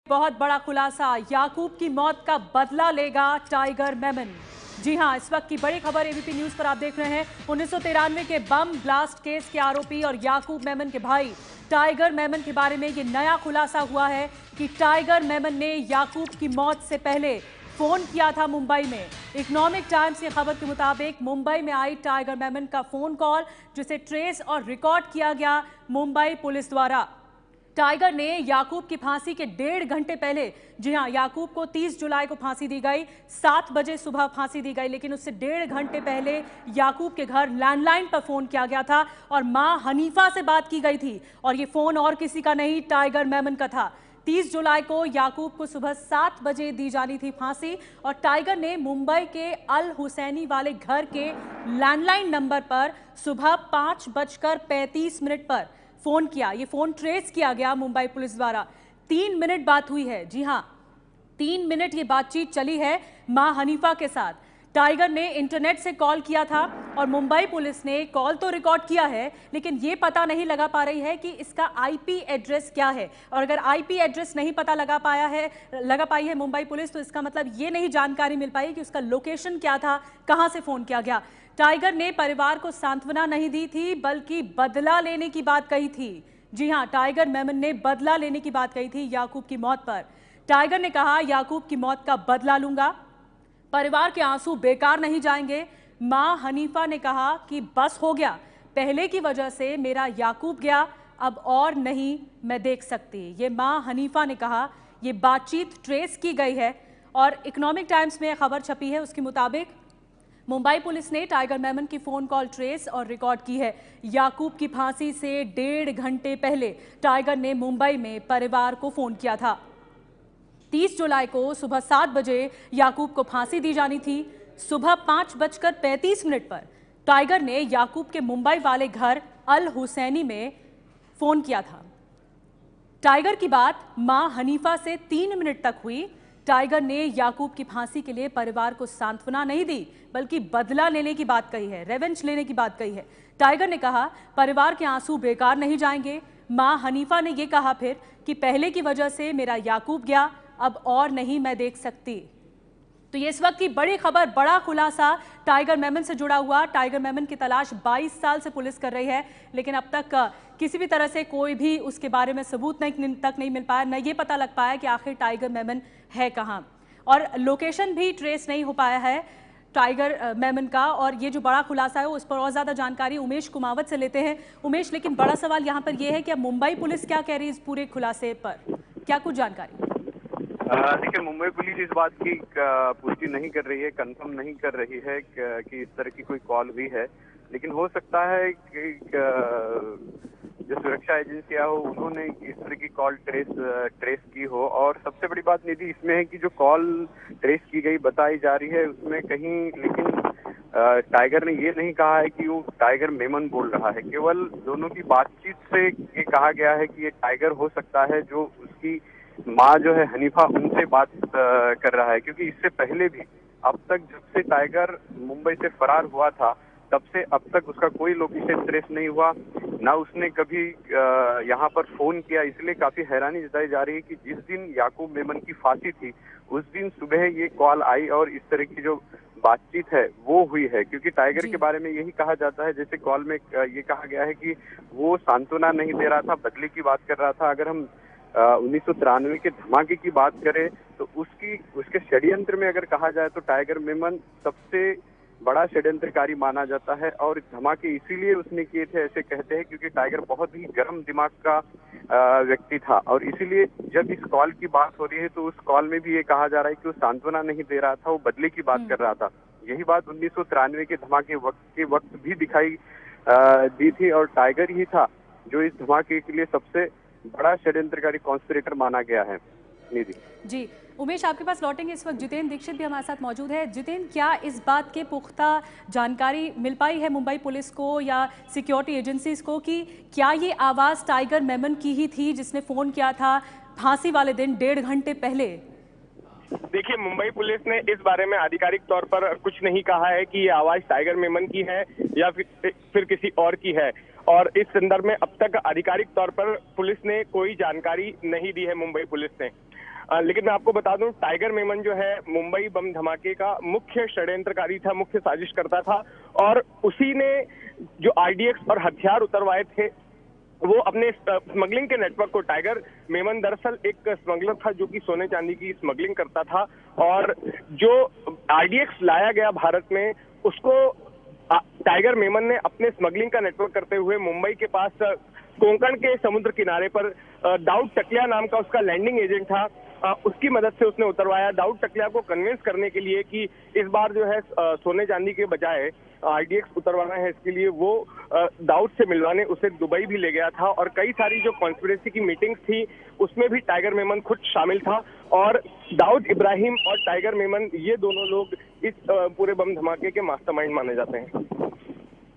बहुत बड़ा खुलासा, याकूब की मौत का बदला लेगा टाइगर मेमन। जी हां, इस वक्त की बड़ी खबर एबीपी न्यूज पर आप देख रहे हैं। 1993 के बम ब्लास्ट केस के आरोपी और याकूब मेमन के भाई टाइगर मेमन के बारे में ये नया खुलासा हुआ है कि टाइगर मेमन ने याकूब की मौत से पहले फोन किया था मुंबई में। इकोनॉमिक टाइम्स की खबर के मुताबिक मुंबई में आई टाइगर मेमन का फोन कॉल, जिसे ट्रेस और रिकॉर्ड किया गया मुंबई पुलिस द्वारा। टाइगर ने याकूब की फांसी के 1.5 घंटे पहले, जी हां, याकूब को 30 जुलाई को फांसी दी गई, 7 बजे सुबह फांसी दी गई, लेकिन उससे 1.5 घंटे पहले याकूब के घर लैंडलाइन पर फोन किया गया था और मां हनीफा से बात की गई थी। और ये फोन और किसी का नहीं, टाइगर मेमन का था। 30 जुलाई को याकूब को सुबह 7 बजे दी जानी थी फांसी और टाइगर ने मुंबई के अल हुसैनी वाले घर के लैंडलाइन नंबर पर सुबह 5:35 पर फोन किया। ये फोन ट्रेस किया गया मुंबई पुलिस द्वारा। 3 मिनट बात हुई है। जी हां, 3 मिनट ये बातचीत चली है मां हनीफा के साथ। टाइगर ने इंटरनेट से कॉल किया था और मुंबई पुलिस ने कॉल तो रिकॉर्ड किया है, लेकिन ये पता नहीं लगा पा रही है कि इसका आईपी एड्रेस क्या है। और अगर आईपी एड्रेस नहीं पता लगा पाई है मुंबई पुलिस, तो इसका मतलब ये नहीं जानकारी मिल पाई कि उसका लोकेशन क्या था, कहां से फोन किया गया। टाइगर ने परिवार को सांत्वना नहीं दी थी, बल्कि बदला लेने की बात कही थी। जी हां, टाइगर मेमन ने बदला लेने की बात कही थी याकूब की मौत पर। टाइगर ने कहा, याकूब की मौत का बदला लूंगा, परिवार के आंसू बेकार नहीं जाएंगे। मां हनीफा ने कहा कि बस हो गया, पहले की वजह से मेरा याकूब गया, अब और नहीं मैं देख सकती। ये मां हनीफा ने कहा। ये बातचीत ट्रेस की गई है और इकोनॉमिक टाइम्स में खबर छपी है, उसके मुताबिक मुंबई पुलिस ने टाइगर मेमन की फोन कॉल ट्रेस और रिकॉर्ड की है। याकूब की फांसी से 1.5 घंटे पहले टाइगर ने मुंबई में परिवार को फोन किया था। 30 जुलाई को सुबह 7 बजे याकूब को फांसी दी जानी थी। सुबह 5:35 पर टाइगर ने याकूब के मुंबई वाले घर अल हुसैनी में फोन किया था। टाइगर की बात मां हनीफा से 3 मिनट तक हुई। टाइगर ने याकूब की फांसी के लिए परिवार को सांत्वना नहीं दी, बल्कि बदला लेने की बात कही है, रेवेंज लेने की बात कही है। टाइगर ने कहा, परिवार के आंसू बेकार नहीं जाएंगे। मां हनीफा ने यह कहा फिर कि पहले की वजह से मेरा याकूब गया, अब और नहीं मैं देख सकती। तो ये इस वक्त की बड़ी खबर, बड़ा खुलासा टाइगर मेमन से जुड़ा हुआ। टाइगर मेमन की तलाश 22 साल से पुलिस कर रही है, लेकिन अब तक किसी भी तरह से कोई भी उसके बारे में सबूत नहीं मिल पाया, न ये पता लग पाया कि आखिर टाइगर मेमन है कहां, और लोकेशन भी ट्रेस नहीं हो पाया है टाइगर मेमन का। और ये जो बड़ा खुलासा है, उस पर और ज्यादा जानकारी उमेश कुमावत से लेते हैं। उमेश, लेकिन बड़ा सवाल यहाँ पर यह है कि अब मुंबई पुलिस क्या कह रही है इस पूरे खुलासे पर, क्या कुछ जानकारी? देखिए, मुंबई पुलिस इस बात की पुष्टि नहीं कर रही है, कंफर्म नहीं कर रही है कि इस तरह की कोई कॉल हुई है। लेकिन हो सकता है कि जो सुरक्षा एजेंसियां हो, उन्होंने इस तरह की कॉल ट्रेस की हो। और सबसे बड़ी बात निधि इसमें है कि जो कॉल ट्रेस की गई बताई जा रही है, उसमें कहीं लेकिन टाइगर ने ये नहीं कहा है कि वो टाइगर मेमन बोल रहा है। केवल दोनों की बातचीत से ये कहा गया है कि ये टाइगर हो सकता है जो उसकी माँ जो है हनीफा, उनसे बात कर रहा है। क्योंकि इससे पहले भी अब तक जब से टाइगर मुंबई से फरार हुआ था, तब से अब तक उसका कोई लोकेशन ट्रेस नहीं हुआ, ना उसने कभी यहाँ पर फोन किया। इसलिए काफी हैरानी जताई जा रही है कि जिस दिन याकूब मेमन की फांसी थी, उस दिन सुबह ये कॉल आई और इस तरह की जो बातचीत है वो हुई है। क्योंकि टाइगर के बारे में यही कहा जाता है, जैसे कॉल में ये कहा गया है कि वो सांत्वना नहीं दे रहा था, बदले की बात कर रहा था। अगर हम 1993 के धमाके की बात करें, तो उसके षड्यंत्र में अगर कहा जाए तो टाइगर मेमन सबसे बड़ा षड्यंत्रकारी माना जाता है। और धमाके इसीलिए उसने किए थे, ऐसे कहते हैं, क्योंकि टाइगर बहुत ही गर्म दिमाग का व्यक्ति था। और इसीलिए जब इस कॉल की बात हो रही है, तो उस कॉल में भी ये कहा जा रहा है कि वो सांत्वना नहीं दे रहा था, वो बदले की बात कर रहा था। यही बात 1993 के धमाके के वक्त भी दिखाई दी थी, और टाइगर ही था जो इस धमाके के लिए सबसे बड़ा षड्यंत्रकारी कॉन्स्पिरेटर माना गया है। निधि जी, उमेश, आपके पास लौटेंगे। इस वक्त जितेंद्र दीक्षित भी हमारे साथ मौजूद है। जितेंद्र, क्या इस बात के पुख्ता जानकारी मिल पाई है मुंबई पुलिस को या सिक्योरिटी एजेंसीज को कि क्या ये आवाज़ टाइगर मेमन की ही थी जिसने फ़ोन किया था फांसी वाले दिन 1.5 घंटे पहले? देखिए, मुंबई पुलिस ने इस बारे में आधिकारिक तौर पर कुछ नहीं कहा है कि ये आवाज टाइगर मेमन की है या फिर किसी और की है। और इस संदर्भ में अब तक आधिकारिक तौर पर पुलिस ने कोई जानकारी नहीं दी है मुंबई पुलिस ने। लेकिन मैं आपको बता दूं, टाइगर मेमन जो है मुंबई बम धमाके का मुख्य षड्यंत्रकारी था, मुख्य साजिश करता था, और उसी ने जो आरडीएक्स और हथियार उतरवाए थे वो अपने स्मगलिंग के नेटवर्क को, टाइगर मेमन दरअसल एक स्मगलर था जो कि सोने चांदी की स्मगलिंग करता था, और जो आरडीएक्स लाया गया भारत में उसको टाइगर मेमन ने अपने स्मगलिंग का नेटवर्क करते हुए मुंबई के पास कोंकण के समुद्र किनारे पर दाऊद टकलिया नाम का उसका लैंडिंग एजेंट था, उसकी मदद से उसने उतरवाया। दाऊद टकलिया को कन्विंस करने के लिए कि इस बार जो है सोने चांदी के बजाय आरडीएक्स उतरवाना है, इसके लिए वो दाऊद से मिलवाने उसे दुबई भी ले गया था, और कई सारी जो कॉन्स्पिरेसी की मीटिंग्स थी उसमें भी टाइगर मेमन खुद शामिल था, और दाऊद इब्राहिम और टाइगर मेमन ये दोनों लोग इस पूरे बम धमाके के मास्टरमाइंड माने जाते हैं।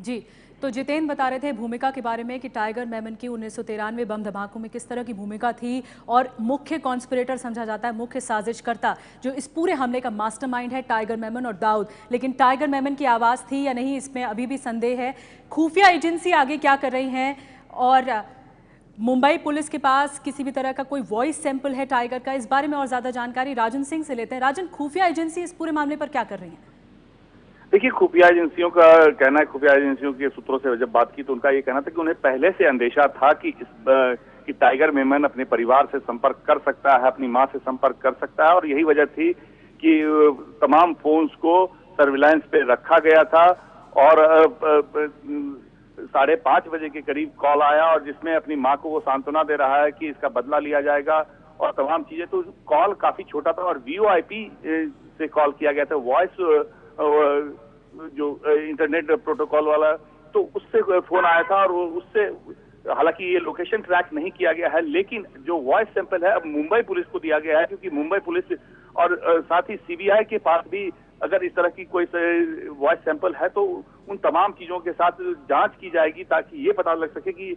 जी, तो जितेंद्र बता रहे थे भूमिका के बारे में कि टाइगर मेमन की 1993 बम धमाकों में किस तरह की भूमिका थी, और मुख्य कॉन्स्पिरेटर समझा जाता है, मुख्य साजिशकर्ता जो इस पूरे हमले का मास्टरमाइंड है टाइगर मेमन और दाऊद। लेकिन टाइगर मेमन की आवाज़ थी या नहीं, इसमें अभी भी संदेह है। खुफिया एजेंसी आगे क्या कर रही हैं, और मुंबई पुलिस के पास किसी भी तरह का कोई वॉइस सैंपल है टाइगर का, इस बारे में और ज़्यादा जानकारी राजन सिंह से लेते हैं। राजन, खुफिया एजेंसी इस पूरे मामले पर क्या कर रही है? देखिए, खुफिया एजेंसियों का कहना है, खुफिया एजेंसियों के सूत्रों से जब बात की तो उनका ये कहना था कि उन्हें पहले से अंदेशा था कि टाइगर मेमन अपने परिवार से संपर्क कर सकता है, अपनी मां से संपर्क कर सकता है, और यही वजह थी कि तमाम फोन्स को सर्विलांस पे रखा गया था। और 5:30 बजे के करीब कॉल आया, और जिसमें अपनी मां को वो सांत्वना दे रहा है कि इसका बदला लिया जाएगा और तमाम चीजें। तो कॉल काफी छोटा था और वीओआईपी से कॉल किया गया था, वॉइस जो इंटरनेट प्रोटोकॉल वाला, तो उससे फोन आया था, और उससे हालांकि ये लोकेशन ट्रैक नहीं किया गया है, लेकिन जो वॉइस सैंपल है अब मुंबई पुलिस को दिया गया है, क्योंकि मुंबई पुलिस और साथ ही सीबीआई के पास भी अगर इस तरह की कोई वॉइस सैंपल है तो उन तमाम चीजों के साथ जांच की जाएगी, ताकि ये पता लग सके कि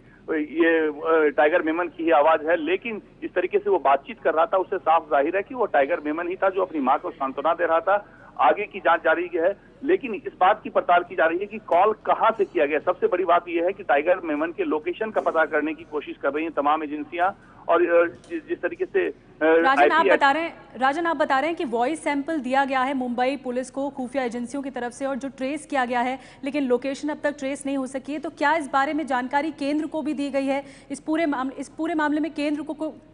ये टाइगर मेमन की ही आवाज है। लेकिन जिस तरीके से वो बातचीत कर रहा था उससे साफ जाहिर है कि वो टाइगर मेमन ही था जो अपनी मां को सांत्वना दे रहा था। आगे की जांच जारी है, लेकिन इस बात की पड़ताल की जा रही है कि कॉल कहां से किया गया। सबसे बड़ी बात यह है कि टाइगर मेमन के लोकेशन का पता करने की कोशिश कर रही हैं तमाम एजेंसियां, और जिस तरीके से राजन आप बता रहे हैं कि वॉइस सैंपल दिया गया है मुंबई पुलिस को खुफिया एजेंसियों की तरफ से, और जो ट्रेस किया गया है, लेकिन लोकेशन अब तक ट्रेस नहीं हो सकी है। तो क्या इस बारे में जानकारी केंद्र को भी दी गई है? इस पूरे मामले में केंद्र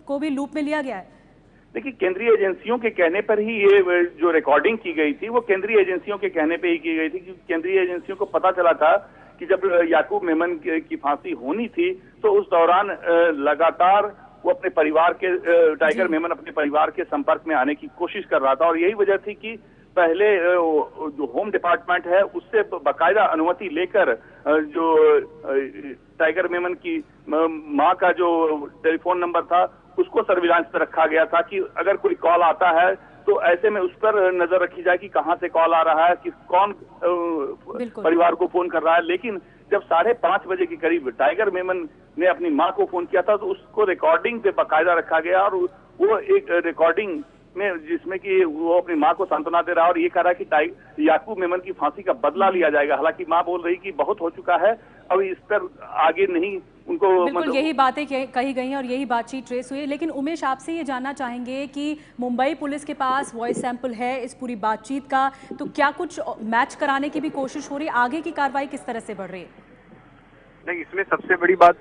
को भी लूप में लिया गया है? देखिए, केंद्रीय एजेंसियों के कहने पर ही ये जो रिकॉर्डिंग की गई थी वो केंद्रीय एजेंसियों के कहने पे ही की गई थी, क्योंकि केंद्रीय एजेंसियों को पता चला था कि जब याकूब मेमन की फांसी होनी थी तो उस दौरान लगातार वो अपने परिवार के टाइगर मेमन अपने परिवार के संपर्क में आने की कोशिश कर रहा था, और यही वजह थी कि पहले जो होम डिपार्टमेंट है उससे बाकायदा अनुमति लेकर जो टाइगर मेमन की मां का जो टेलीफोन नंबर था उसको सर्विलांस पे रखा गया था, कि अगर कोई कॉल आता है तो ऐसे में उस पर नजर रखी जाए कि कहां से कॉल आ रहा है, कि कौन परिवार को फोन कर रहा है। लेकिन जब 5:30 बजे के करीब टाइगर मेमन ने अपनी मां को फोन किया था तो उसको रिकॉर्डिंग पे बाकायदा रखा गया, और वो एक रिकॉर्डिंग में जिसमें कि वो अपनी मां को सांत्वना दे रहा है और ये कह रहा है कि याकूब मेमन की फांसी का बदला लिया जाएगा। हालांकि मां बोल रही कि बहुत हो चुका है, अब इस पर आगे नहीं उनको बिल्कुल यही बातें कही गई हैं और यही बातचीत ट्रेस हुई है। लेकिन उमेश, आपसे ये जानना चाहेंगे कि मुंबई पुलिस के पास वॉइस सैंपल है इस पूरी बातचीत का, तो क्या कुछ मैच कराने की भी कोशिश हो रही है? आगे की कार्रवाई किस तरह से बढ़ रही है? नहीं, इसमें सबसे बड़ी बात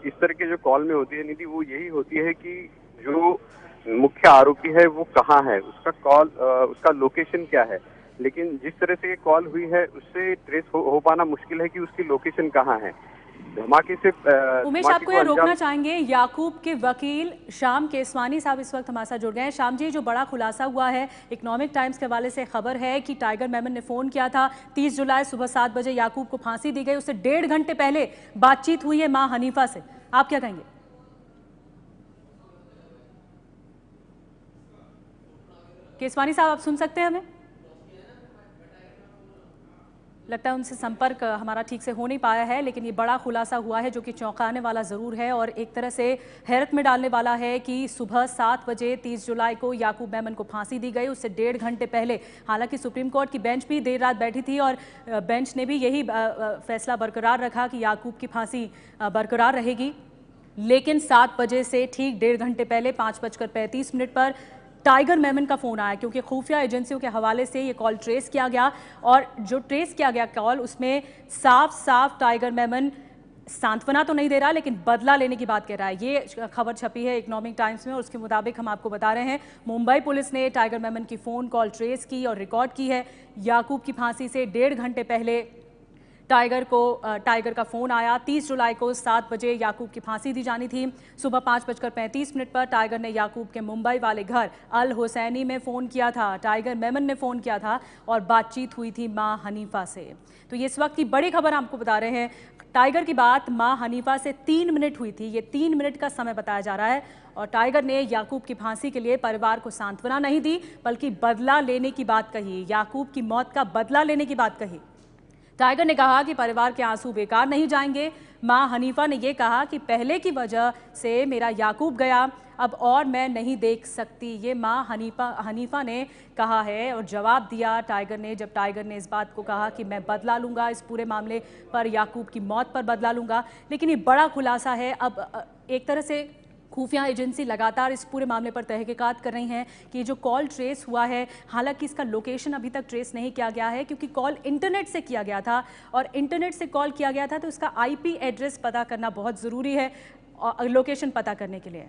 इस तरह के जो कॉल में होती है निधि, वो यही होती है कि जो मुख्य आरोपी है वो कहाँ है, उसका कॉल उसका लोकेशन क्या है। लेकिन जिस तरह से ये कॉल हुई है उससे ट्रेस हो पाना मुश्किल है कि उसकी लोकेशन कहाँ है। धमाके से उमेश, आपको ये रोकना चाहेंगे, याकूब के वकील श्याम केसवानी साहब इस वक्त हमारे साथ जुड़ गए हैं। श्याम जी, जो बड़ा खुलासा हुआ है, इकोनॉमिक टाइम्स के हवाले से खबर है कि टाइगर मेमन ने फोन किया था 30 जुलाई सुबह 7 बजे याकूब को फांसी दी गई, उससे 1.5 घंटे पहले बातचीत हुई है मां हनीफा से। आप क्या कहेंगे? केसवानी साहब, आप सुन सकते हैं हमें? लगता है उनसे संपर्क हमारा ठीक से हो नहीं पाया है, लेकिन ये बड़ा खुलासा हुआ है जो कि चौंकाने वाला ज़रूर है और एक तरह से हैरत में डालने वाला है कि सुबह 7 बजे 30 जुलाई को याकूब मेमन को फांसी दी गई, उससे 1.5 घंटे पहले। हालांकि सुप्रीम कोर्ट की बेंच भी देर रात बैठी थी और बेंच ने भी यही फैसला बरकरार रखा कि याकूब की फांसी बरकरार रहेगी। लेकिन 7 बजे से ठीक 1.5 घंटे पहले 5:35 पर टाइगर मेमन का फोन आया, क्योंकि खुफिया एजेंसियों के हवाले से ये कॉल ट्रेस किया गया और जो ट्रेस किया गया कॉल, उसमें साफ साफ टाइगर मेमन सांत्वना तो नहीं दे रहा लेकिन बदला लेने की बात कर रहा है। ये खबर छपी है इकोनॉमिक टाइम्स में और उसके मुताबिक हम आपको बता रहे हैं मुंबई पुलिस ने टाइगर मेमन की फ़ोन कॉल ट्रेस की और रिकॉर्ड की है। याकूब की फांसी से 1.5 घंटे पहले टाइगर का फ़ोन आया। 30 जुलाई को 7 बजे याकूब की फांसी दी जानी थी। सुबह 5:35 पर टाइगर ने याकूब के मुंबई वाले घर अल हुसैनी में फ़ोन किया था। टाइगर मेमन ने फ़ोन किया था और बातचीत हुई थी मां हनीफा से। तो ये इस वक्त की बड़ी खबर आपको बता रहे हैं। टाइगर की बात मां हनीफा से 3 मिनट हुई थी। ये 3 मिनट का समय बताया जा रहा है और टाइगर ने याकूब की फांसी के लिए परिवार को सांत्वना नहीं दी बल्कि बदला लेने की बात कही। याकूब की मौत का बदला लेने की बात कही। टाइगर ने कहा कि परिवार के आंसू बेकार नहीं जाएंगे। मां हनीफा ने यह कहा कि पहले की वजह से मेरा याकूब गया, अब और मैं नहीं देख सकती। ये मां हनीफा ने कहा है और जवाब दिया टाइगर ने, जब टाइगर ने इस बात को कहा कि मैं बदला लूँगा इस पूरे मामले पर, याकूब की मौत पर बदला लूँगा। लेकिन ये बड़ा खुलासा है। अब एक तरह से खुफिया एजेंसी लगातार इस पूरे मामले पर तहकीकात कर रही हैं कि जो कॉल ट्रेस हुआ है, हालांकि इसका लोकेशन अभी तक ट्रेस नहीं किया गया है क्योंकि कॉल इंटरनेट से किया गया था और इंटरनेट से कॉल किया गया था तो इसका IP एड्रेस पता करना बहुत ज़रूरी है और लोकेशन पता करने के लिए।